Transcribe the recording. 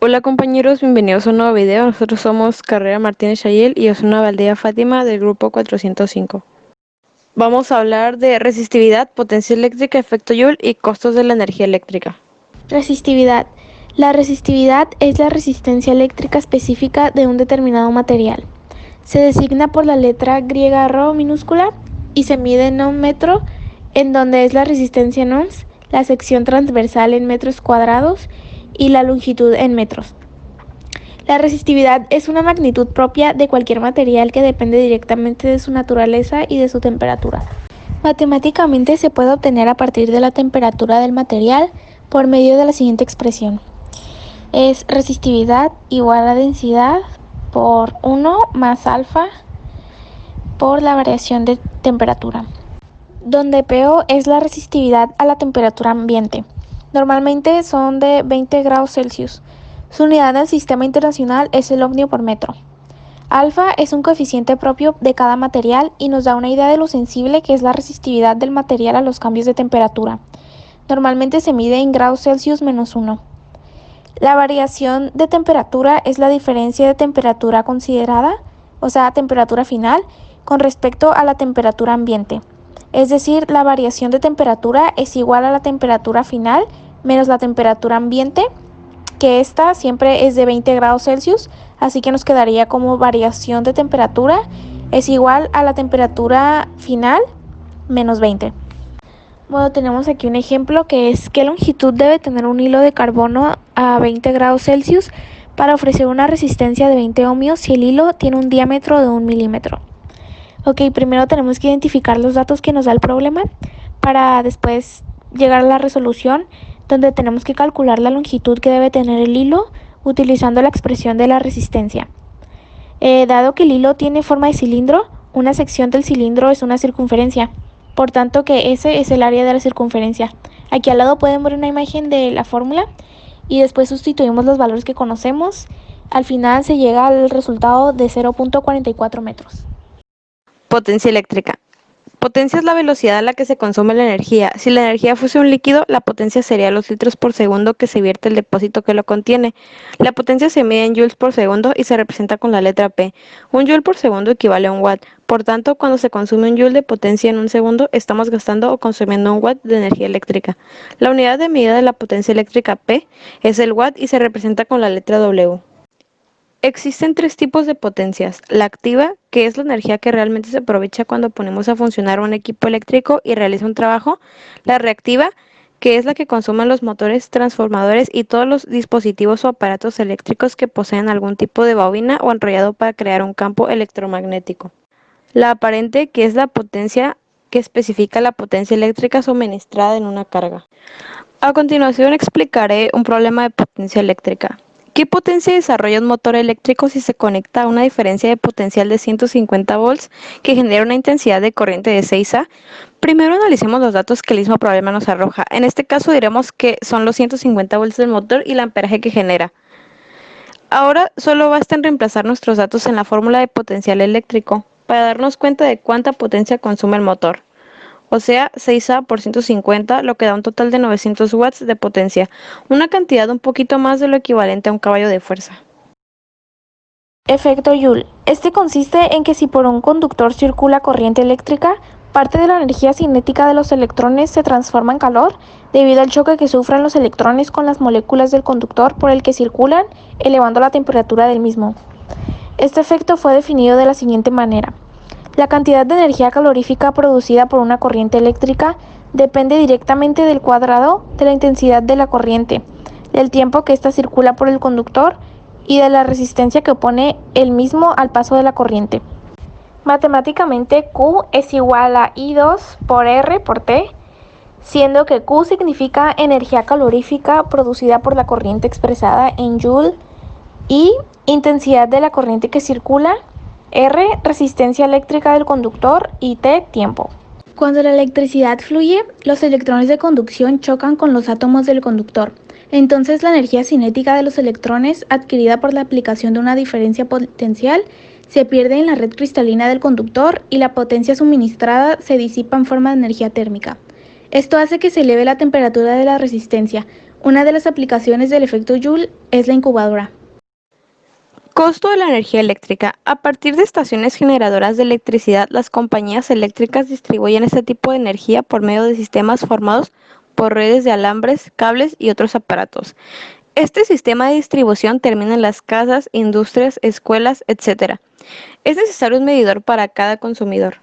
Hola compañeros, bienvenidos a un nuevo video. Nosotros somos Carrera Martínez Chayel y Osuna Valdea Fátima del grupo 405. Vamos a hablar de resistividad, potencia eléctrica, efecto Joule y costos de la energía eléctrica. Resistividad. La resistividad es la resistencia eléctrica específica de un determinado material. Se designa por la letra griega ρ minúscula y se mide en un metro, en donde es la resistencia en ohms, la sección transversal en metros cuadrados y la longitud en metros. La resistividad es una magnitud propia de cualquier material que depende directamente de su naturaleza y de su temperatura. Matemáticamente se puede obtener a partir de la temperatura del material por medio de la siguiente expresión. Es resistividad igual a densidad por 1 más alfa por la variación de temperatura, donde PO es la resistividad a la temperatura ambiente. Normalmente son de 20 grados Celsius. Su unidad en el sistema internacional es el ohmio por metro. Alfa es un coeficiente propio de cada material y nos da una idea de lo sensible que es la resistividad del material a los cambios de temperatura. Normalmente se mide en grados Celsius menos 1. La variación de temperatura es la diferencia de temperatura considerada, o sea, temperatura final, con respecto a la temperatura ambiente. Es decir, la variación de temperatura es igual a la temperatura final menos la temperatura ambiente, que esta siempre es de 20 grados Celsius, así que nos quedaría como variación de temperatura es igual a la temperatura final menos 20. Bueno, tenemos aquí un ejemplo que es qué longitud debe tener un hilo de carbono a 20 grados Celsius para ofrecer una resistencia de 20 ohmios si el hilo tiene un diámetro de 1 milímetro. Ok, primero tenemos que identificar los datos que nos da el problema para después llegar a la resolución, donde tenemos que calcular la longitud que debe tener el hilo utilizando la expresión de la resistencia. Dado que el hilo tiene forma de cilindro, una sección del cilindro es una circunferencia, por tanto que ese es el área de la circunferencia. Aquí al lado pueden ver una imagen de la fórmula y después sustituimos los valores que conocemos. Al final se llega al resultado de 0.44 metros. Potencia eléctrica. Potencia es la velocidad a la que se consume la energía. Si la energía fuese un líquido, la potencia sería los litros por segundo que se vierte el depósito que lo contiene. La potencia se mide en joules por segundo y se representa con la letra P. Un joule por segundo equivale a un watt. Por tanto, cuando se consume un joule de potencia en un segundo, estamos gastando o consumiendo un watt de energía eléctrica. La unidad de medida de la potencia eléctrica P es el watt y se representa con la letra W. Existen tres tipos de potencias: la activa, que es la energía que realmente se aprovecha cuando ponemos a funcionar un equipo eléctrico y realiza un trabajo; la reactiva, que es la que consumen los motores, transformadores y todos los dispositivos o aparatos eléctricos que poseen algún tipo de bobina o enrollado para crear un campo electromagnético; la aparente, que es la potencia que especifica la potencia eléctrica suministrada en una carga. A continuación explicaré un problema de potencia eléctrica. ¿Qué potencia desarrolla un motor eléctrico si se conecta a una diferencia de potencial de 150 volts que genera una intensidad de corriente de 6A? Primero analicemos los datos que el mismo problema nos arroja. En este caso diremos que son los 150 volts del motor y el amperaje que genera. Ahora solo basta en reemplazar nuestros datos en la fórmula de potencial eléctrico para darnos cuenta de cuánta potencia consume el motor. O sea, 6A por 150, lo que da un total de 900 watts de potencia, una cantidad un poquito más de lo equivalente a un caballo de fuerza. Efecto Joule. Este consiste en que si por un conductor circula corriente eléctrica, parte de la energía cinética de los electrones se transforma en calor debido al choque que sufren los electrones con las moléculas del conductor por el que circulan, elevando la temperatura del mismo. Este efecto fue definido de la siguiente manera. La cantidad de energía calorífica producida por una corriente eléctrica depende directamente del cuadrado de la intensidad de la corriente, del tiempo que ésta circula por el conductor y de la resistencia que opone el mismo al paso de la corriente. Matemáticamente, Q es igual a I2 por R por T, siendo que Q significa energía calorífica producida por la corriente expresada en Joule, I, intensidad de la corriente que circula, R, resistencia eléctrica del conductor y T, tiempo. Cuando la electricidad fluye, los electrones de conducción chocan con los átomos del conductor. Entonces la energía cinética de los electrones, adquirida por la aplicación de una diferencia potencial, se pierde en la red cristalina del conductor y la potencia suministrada se disipa en forma de energía térmica. Esto hace que se eleve la temperatura de la resistencia. Una de las aplicaciones del efecto Joule es la incubadora. Costo de la energía eléctrica. A partir de estaciones generadoras de electricidad, las compañías eléctricas distribuyen este tipo de energía por medio de sistemas formados por redes de alambres, cables y otros aparatos. Este sistema de distribución termina en las casas, industrias, escuelas, etc. Es necesario un medidor para cada consumidor.